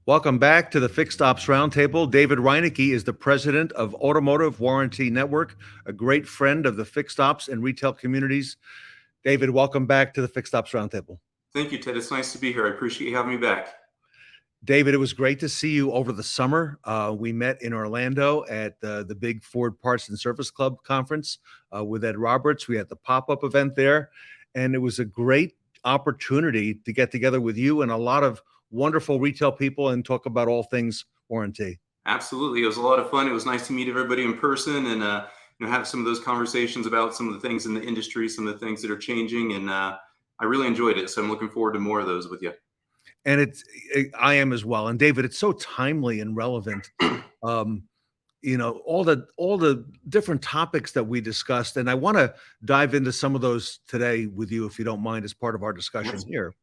Welcome back to the Fixed Ops Roundtable. David Reinicke is the president of Automotive Warranty Network, a great friend of the fixed ops and retail communities. David, welcome back to the Fixed Ops Roundtable. Thank you, Ted. It's nice to be here. I appreciate you having me back. David, it was great to see you over the summer. We met in Orlando at the big Ford Parts and Service Club conference with Ed Roberts. We had the pop-up event there, and it was a great opportunity to get together with you and a lot of wonderful retail people and talk about all things warranty. Absolutely. It was a lot of fun. It was nice to meet everybody in person and have some of those conversations about some of the things in the industry, some of the things that are changing. And I really enjoyed it. So I'm looking forward to more of those with you. And I am as well. And David, it's so timely and relevant. All the different topics that we discussed. And I want to dive into some of those today with you, if you don't mind, as part of our discussion here.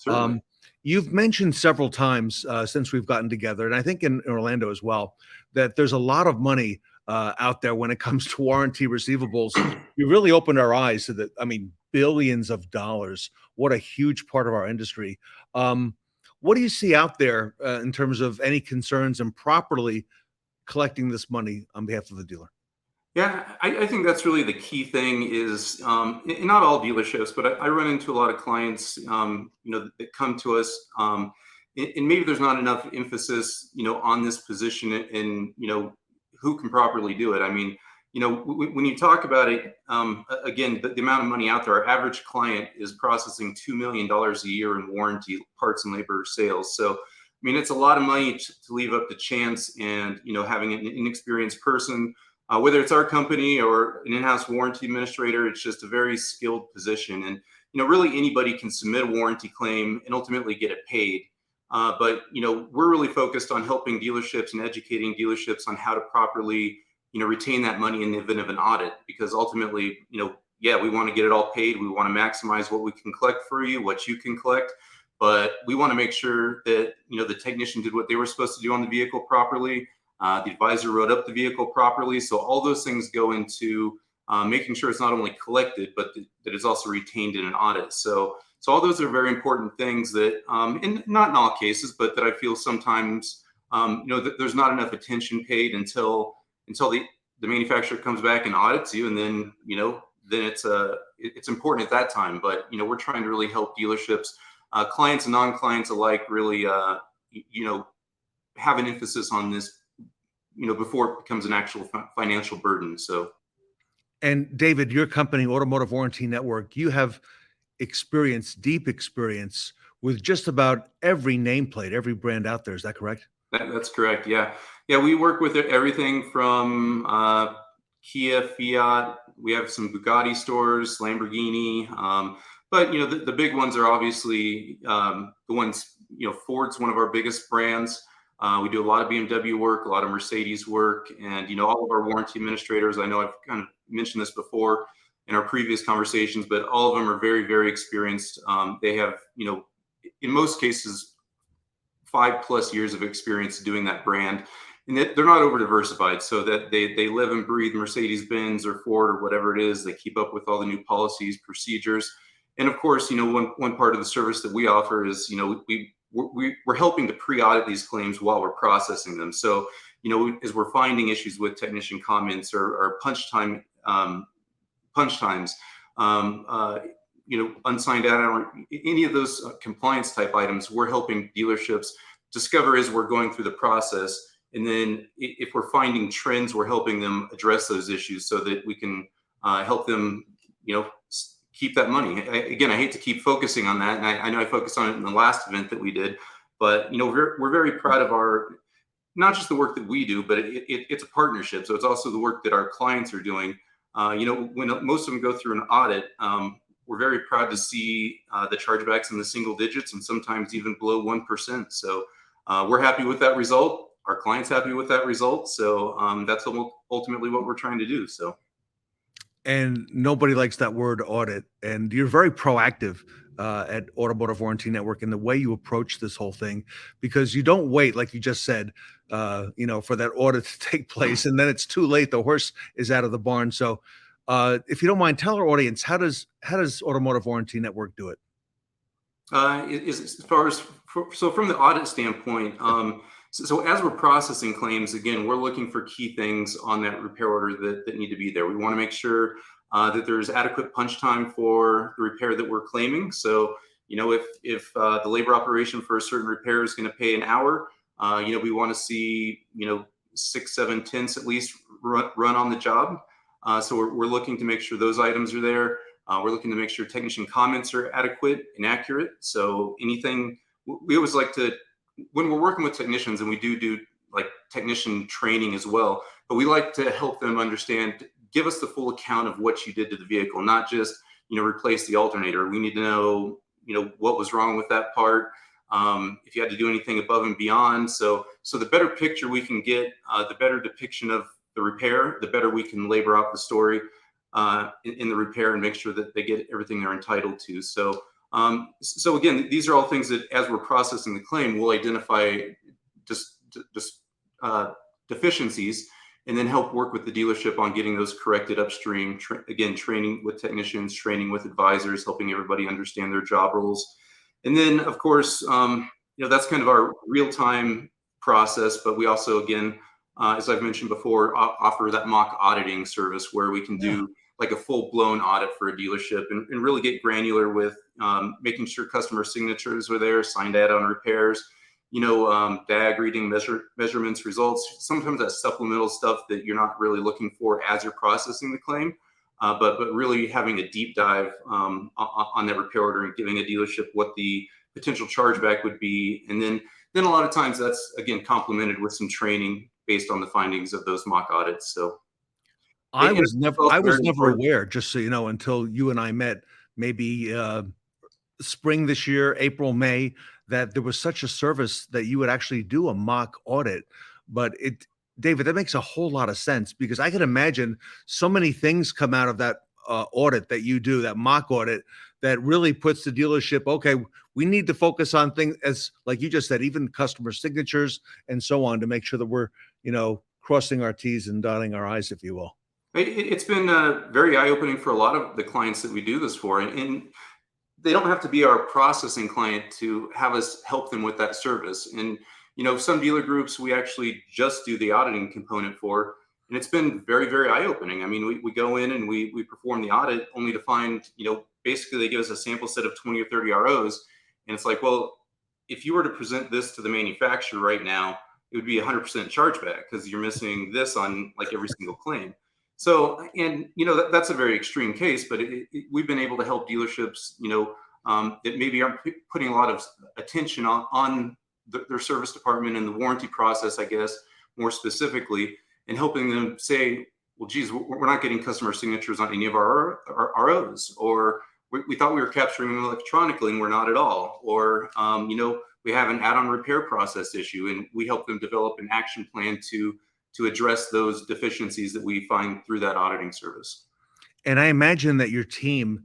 Certainly. You've mentioned several times since we've gotten together, and I think in Orlando as well, that there's a lot of money out there when it comes to warranty receivables. You really opened our eyes to billions of dollars. What a huge part of our industry. What do you see out there in terms of any concerns in properly collecting this money on behalf of the dealer? Yeah, I think that's really the key thing is, not all dealerships, but I run into a lot of clients, that come to us, and maybe there's not enough emphasis, on this position and, who can properly do it. I mean, when you talk about it, again, the amount of money out there, our average client is processing $2 million a year in warranty parts and labor sales. So, I mean, it's a lot of money to leave up to chance and, having an inexperienced person, whether it's our company or an in-house warranty administrator, it's just a very skilled position. And, really anybody can submit a warranty claim and ultimately get it paid. But, we're really focused on helping dealerships and educating dealerships on how to properly, retain that money in the event of an audit, because ultimately, we want to get it all paid. We want to maximize what we can collect for you, what you can collect. But we want to make sure that, the technician did what they were supposed to do on the vehicle properly. The advisor wrote up the vehicle properly. So all those things go into making sure it's not only collected, but that it's also retained in an audit. So all those are very important things that, and not in all cases, but that I feel sometimes, that there's not enough attention paid until the manufacturer comes back and audits you. And then, then it's important at that time. But, we're trying to really help dealerships, clients and non-clients alike, really, have an emphasis on this, before it becomes an actual financial burden. So, and David, your company, Automotive Warranty Network, you have deep experience with just about every nameplate, every brand out there. Is that correct? That's correct. Yeah. We work with everything from Kia, Fiat. We have some Bugatti stores, Lamborghini. But the big ones are obviously the ones. Ford's one of our biggest brands. We do a lot of BMW work, a lot of Mercedes work, and all of our warranty administrators. I know I've kind of mentioned this before in our previous conversations, but all of them are very, very experienced. They have, in most cases, 5+ years of experience doing that brand, and they're not over diversified, so that they live and breathe Mercedes-Benz or Ford or whatever it is. They keep up with all the new policies, procedures, and of course, one part of the service that we offer is, we're helping to pre-audit these claims while we're processing them. So, as we're finding issues with technician comments or punch times, unsigned data, or any of those compliance type items, we're helping dealerships discover as we're going through the process. And then if we're finding trends, we're helping them address those issues so that we can help them, keep that money. Again, I hate to keep focusing on that. And I know I focused on it in the last event that we did, but, we're very proud of not just the work that we do, but it's a partnership. So it's also the work that our clients are doing. When most of them go through an audit, we're very proud to see the chargebacks in the single digits and sometimes even below 1%. So we're happy with that result. Our client's happy with that result. So that's ultimately what we're trying to do. So. And nobody likes that word audit. And you're very proactive at Automotive Warranty Network in the way you approach this whole thing, because you don't wait, like you just said, for that audit to take place, and then it's too late. The horse is out of the barn. So if you don't mind, tell our audience, how does Automotive Warranty Network do it? As far as So from the audit standpoint, so as we're processing claims, again, we're looking for key things on that repair order that need to be there. We want to make sure that there's adequate punch time for the repair that we're claiming. So, if the labor operation for a certain repair is going to pay an hour, we want to see, 6, 7 tenths at least run on the job. So we're looking to make sure those items are there. We're looking to make sure technician comments are adequate and accurate. So anything, we always like to, when we're working with technicians, and we do like technician training as well, but we like to help them understand, give us the full account of what you did to the vehicle, not just, replace the alternator. We need to know, what was wrong with that part. If you had to do anything above and beyond. So the better picture we can get, the better depiction of the repair, the better we can labor out the story in the repair and make sure that they get everything they're entitled to. So again, these are all things that, as we're processing the claim, we'll identify just deficiencies, and then help work with the dealership on getting those corrected upstream. Again, training with technicians, training with advisors, helping everybody understand their job roles. And then, of course, that's kind of our real-time process. But we also, again, as I've mentioned before, offer that mock auditing service where we can do like a full-blown audit for a dealership and really get granular with making sure customer signatures are there, signed data on repairs, DAG reading measurements, results. Sometimes that's supplemental stuff that you're not really looking for as you're processing the claim, but really having a deep dive on that repair order and giving a dealership what the potential chargeback would be. And then a lot of times that's, again, complemented with some training based on the findings of those mock audits. So I was never aware, just so you know, until you and I met maybe spring this year, April, May, that there was such a service that you would actually do a mock audit. But David, that makes a whole lot of sense, because I can imagine so many things come out of that audit that you do, that mock audit, that really puts the dealership, okay, we need to focus on things, as like you just said, even customer signatures and so on, to make sure that we're, crossing our T's and dotting our I's, if you will. It's been very eye-opening for a lot of the clients that we do this for. And they don't have to be our processing client to have us help them with that service. And, some dealer groups, we actually just do the auditing component for, and it's been very, very eye-opening. I mean, we go in and we perform the audit only to find, basically they give us a sample set of 20 or 30 ROs. And it's like, well, if you were to present this to the manufacturer right now, it would be 100% chargeback because you're missing this on like every single claim. So, and that's a very extreme case, but we've been able to help dealerships, that maybe aren't putting a lot of attention on their service department and the warranty process, I guess, more specifically, and helping them say, well, geez, we're not getting customer signatures on any of our ROs, or we thought we were capturing them electronically and we're not at all, or, we have an add-on repair process issue, and we help them develop an action plan to address those deficiencies that we find through that auditing service. And I imagine that your team,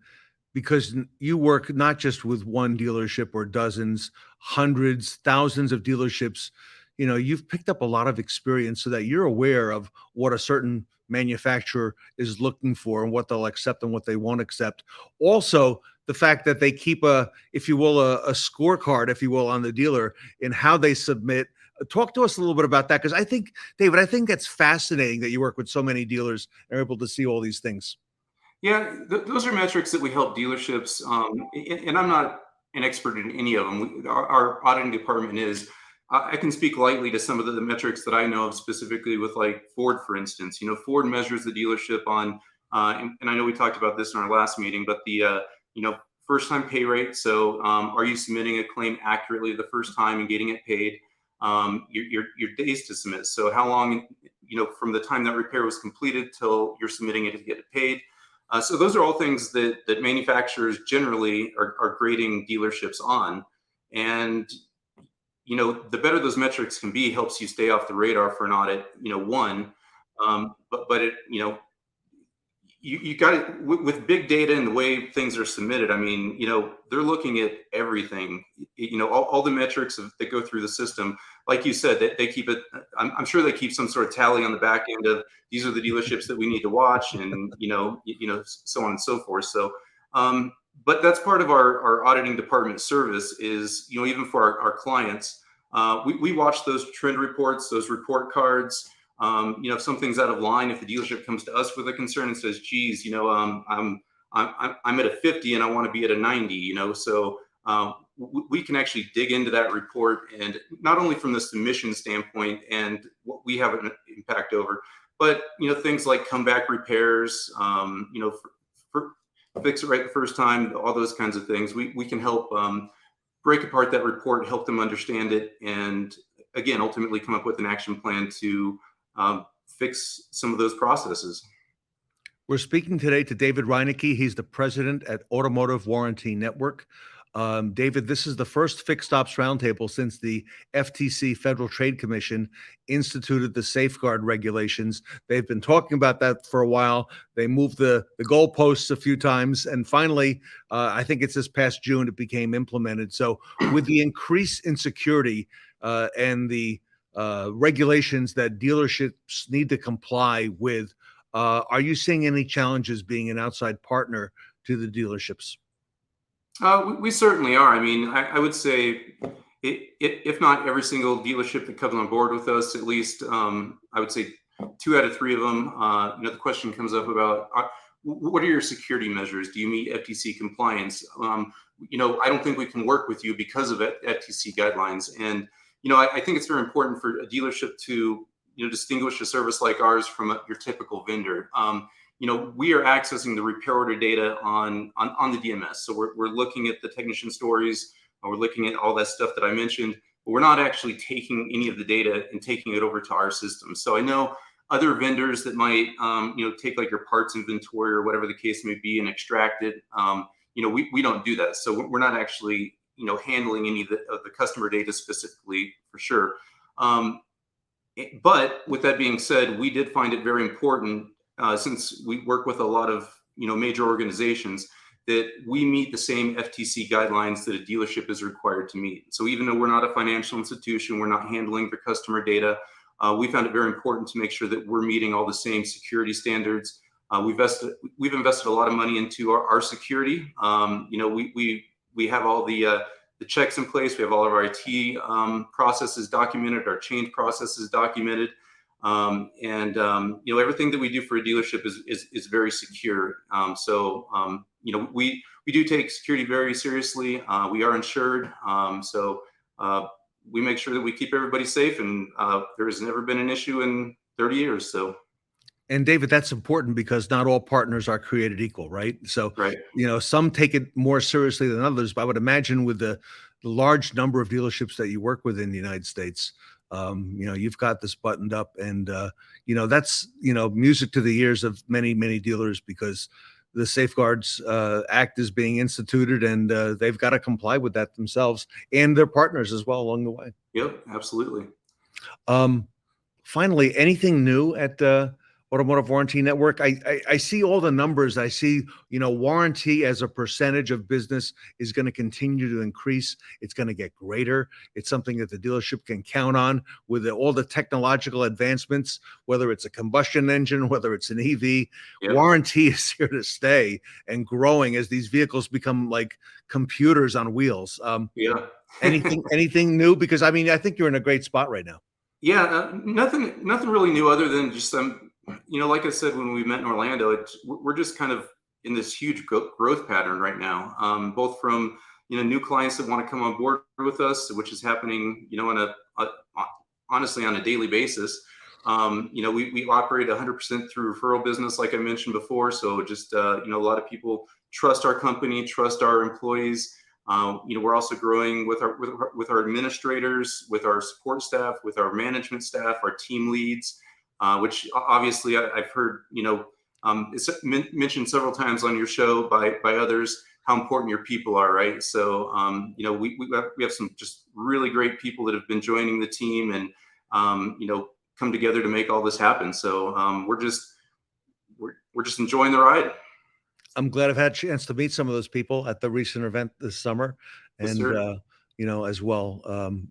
because you work not just with one dealership or dozens, hundreds, thousands of dealerships, you've picked up a lot of experience so that you're aware of what a certain manufacturer is looking for and what they'll accept and what they won't accept. Also, the fact that they keep if you will, a scorecard, if you will, on the dealer in how they submit. Talk to us a little bit about that, because I think, David, that's fascinating that you work with so many dealers and are able to see all these things. Yeah, those are metrics that we help dealerships, and I'm not an expert in any of them. Our auditing department is. I can speak lightly to some of the metrics that I know of, specifically with like Ford, for instance. Ford measures the dealership on, and I know we talked about this in our last meeting, but the first time pay rate. So are you submitting a claim accurately the first time and getting it paid? Your days to submit. So how long, from the time that repair was completed till you're submitting it to get it paid. So those are all things that manufacturers generally are grading dealerships on. And, the better those metrics can be, helps you stay off the radar for an audit, one. But it, you got it with big data and the way things are submitted. I mean, they're looking at everything, all the metrics that go through the system. Like you said, that they keep it, I'm sure they keep some sort of tally on the back end of, these are the dealerships that we need to watch, and, so on and so forth. So, but that's part of our auditing department service is, even for our clients, we watch those trend reports, those report cards. If something's out of line, if the dealership comes to us with a concern and says, geez, I'm at a 50 and I want to be at a 90, so we can actually dig into that report, and not only from the submission standpoint and what we have an impact over, but things like comeback repairs, for fix it right the first time, all those kinds of things. We can help break apart that report, help them understand it, and again, ultimately come up with an action plan to fix some of those processes. We're speaking today to David Reinicke. He's the president at Automotive Warranty Network. David, this is the first Fixed Ops Roundtable since the FTC, Federal Trade Commission, instituted the safeguard regulations. They've been talking about that for a while. They moved the goalposts a few times, and finally, I think it's this past June, it became implemented. So with the increase in security and the regulations that dealerships need to comply with, are you seeing any challenges being an outside partner to the dealerships? We certainly are. I mean, I would say, if not every single dealership that comes on board with us, at least I would say 2 out of 3 of them. The question comes up about what are your security measures? Do you meet FTC compliance? I don't think we can work with you because of FTC guidelines. And I think it's very important for a dealership to distinguish a service like ours from your typical vendor. We are accessing the repair order data on the DMS. So we're looking at the technician stories, we're looking at all that stuff that I mentioned, but we're not actually taking any of the data and taking it over to our system. So I know other vendors that might, take like your parts inventory or whatever the case may be and extract it. We don't do that. So we're not actually, handling any of the customer data specifically, for sure. But with that being said, we did find it very important, since we work with a lot of major organizations, that we meet the same FTC guidelines that a dealership is required to meet. So even though we're not a financial institution, we're not handling the customer data, we found it very important to make sure that we're meeting all the same security standards. We've invested a lot of money into our security. We have all the checks in place. We have all of our IT processes documented, our change processes documented. Everything that we do for a dealership is very secure. We do take security very seriously. We are insured. We make sure that we keep everybody safe, and there has never been an issue in 30 years. So. And David, that's important because not all partners are created equal, right? So, right. Some take it more seriously than others, but I would imagine with the large number of dealerships that you work with in the United States, you've got this buttoned up, and that's music to the ears of many, many dealers, because the Safeguards Act is being instituted, and they've got to comply with that themselves and their partners as well along the way. Yep, absolutely. Finally, anything new at Automotive Warranty Network? I see all the numbers. I see, warranty as a percentage of business is going to continue to increase. It's going to get greater. It's something that the dealership can count on with all the technological advancements, whether it's a combustion engine, whether it's an EV. Yep. Warranty is here to stay and growing as these vehicles become like computers on wheels. Yeah. anything new? Because I think you're in a great spot right now. Yeah, nothing really new other than just like I said, when we met in Orlando, we're just kind of in this huge growth pattern right now, both from, new clients that want to come on board with us, which is happening, honestly on a daily basis. We operate 100% through referral business, like I mentioned before. So just, a lot of people trust our company, trust our employees. We're also growing with our administrators, with our support staff, with our management staff, our team leads. Which obviously I've heard, it's mentioned several times on your show by others, how important your people are, right? So, we have some just really great people that have been joining the team and, come together to make all this happen. So we're just enjoying the ride. I'm glad I've had a chance to meet some of those people at the recent event this summer, and as well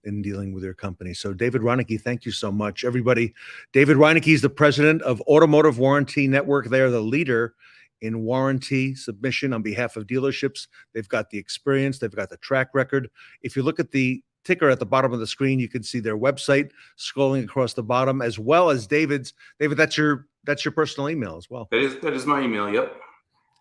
in dealing with your company. So David Reinicke, thank you so much. Everybody, David Reinicke is the president of Automotive Warranty Network. They are the leader in warranty submission on behalf of dealerships. They've got the experience, they've got the track record. If you look at the ticker at the bottom of the screen, you can see their website scrolling across the bottom, as well as David's. David, that's your personal email as well. That is my email. Yep.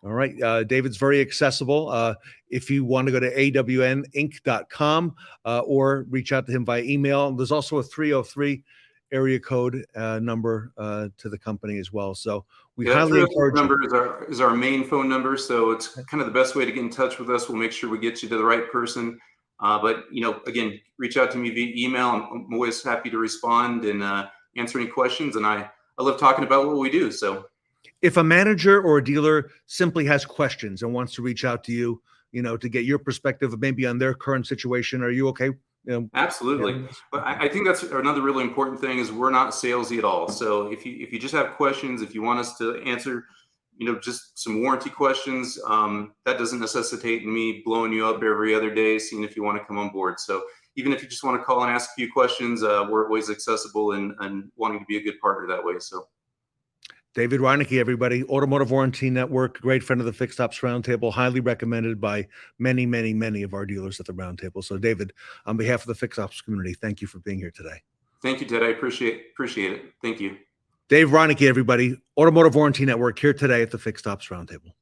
All right. David's very accessible. If you want to go to awninc.com or reach out to him via email, there's also a 303 area code number to the company as well. So we highly encourage number is our main phone number. So it's kind of the best way to get in touch with us. We'll make sure we get you to the right person. But, again, reach out to me via email. I'm always happy to respond and answer any questions. And I love talking about what we do. So if a manager or a dealer simply has questions and wants to reach out to you, to get your perspective maybe on their current situation, are you okay? Absolutely. But I think that's another really important thing is we're not salesy at all. So if you just have questions, if you want us to answer, just some warranty questions, that doesn't necessitate me blowing you up every other day, seeing if you want to come on board. So even if you just want to call and ask a few questions, we're always accessible and wanting to be a good partner that way. So David Reinicke, everybody, Automotive Warranty Network, great friend of the Fixed Ops Roundtable, highly recommended by many, many, many of our dealers at the Roundtable. So David, on behalf of the Fixed Ops community, thank you for being here today. Thank you, Ted. I appreciate it. Thank you. Dave Reinicke, everybody, Automotive Warranty Network, here today at the Fixed Ops Roundtable.